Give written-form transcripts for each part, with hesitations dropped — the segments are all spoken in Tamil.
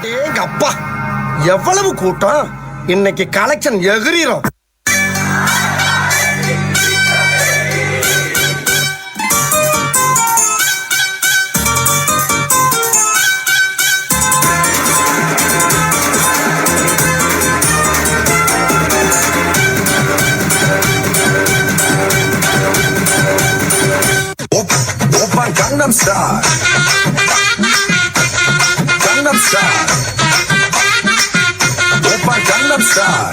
எங்க அப்பா எவ்வளவு கூட்டம் இன்னைக்கு collection எகிரிரும். Gangnam Style. Gangnam Style. Oppa Gangnam Style.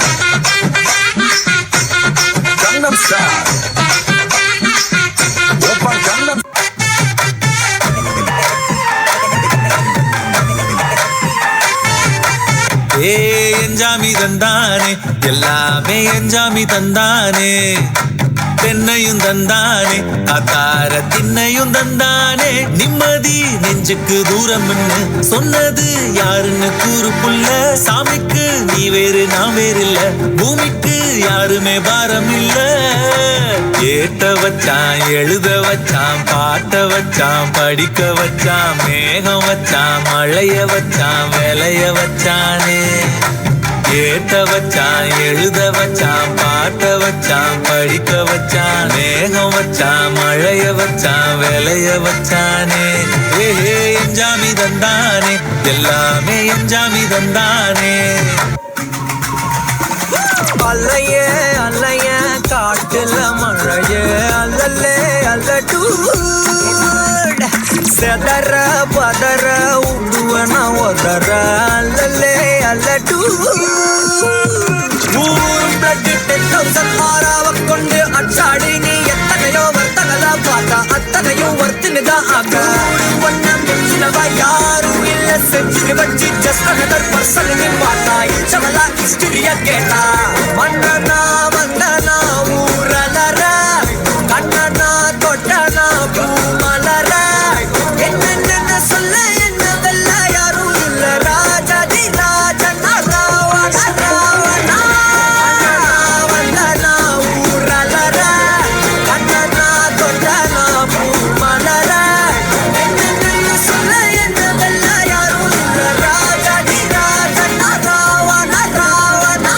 Gangnam Style. Oppa Gangnam. எஞ்சாமி தந்தானே எல்லாமே எஞ்சாமி தந்தானே தென்னையும் தந்தானே அத்தார திண்ணையும் தந்தானே நிம்மதி நெஞ்சுக்கு தூரம் சொன்னது யாருன்னு கூறு புள்ள சாமிக்கு நீ வேறு நான் வேறு இல்ல பூமிக்கு யாருமே பாரம் இல்ல ஏத்த வச்சான் எழுத வச்சான் பாட்ட வச்சான் படிக்க வச்சான் மேகம் வச்சான் மழைய வச்சான் விளைய வச்சானே ஏத்த வச்சான் எழுத வச்சான் பாட்ட வச்சான் படிக்க வச்சான் மேகம் வச்சான் மழைய வச்சான் விளைய வச்சானே ஏ எஞ்சாமி தந்தானே எல்லாமே எஞ்சாமி தந்தானே அல்லைய அல்லைய காட்டுல மழைய அல்லல்லே அல்ல செதற பதற உடுவன ஒதற அல்லல்லே அல்ல ஆறாவ கொண்டு அச்சாடி நீ எத்தனையோ வர்த்தகலா பார்த்தா அத்தனையும் வர்த்தினுதான் ஆக ஒன்னவா யாரும் இல்ல செஞ்சு வச்சு ஜஸ்ட் அனதர் பர்சன் பார்த்தா இச்சவளா ஹிஸ்டரிய கேட்டா மன்னனா வந்தனா ஊரலர கண்ணனா தொட்டனா பூமலர என்ன சொல்ல என்ன வெல்ல யாரும் இல்ல ராஜாதி ராஜனா ராவண ராவணா வந்தனா ஊரலர கண்ணனா தொட்டனா பூமலர என்ன சொல்ல என்ன வெல்ல யாரும் இல்ல ராஜாதி ராஜனா ராவண ராவணா.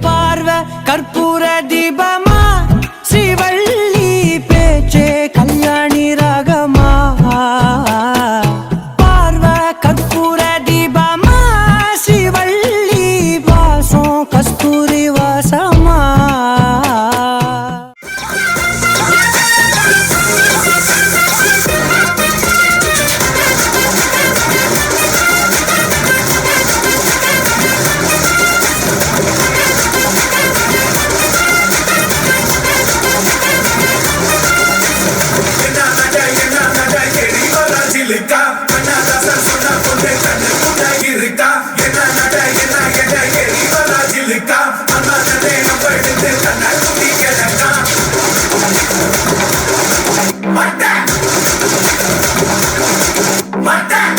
பார்வை கற்பூர தீபமா ஸ்ரீவள்ளி பேச்சே கல்யாணி ராகமா பார்வை கற்பூர தீபமா ஸ்ரீவள்ளி வாசம் கஸ்தூரி வாசமா Mata!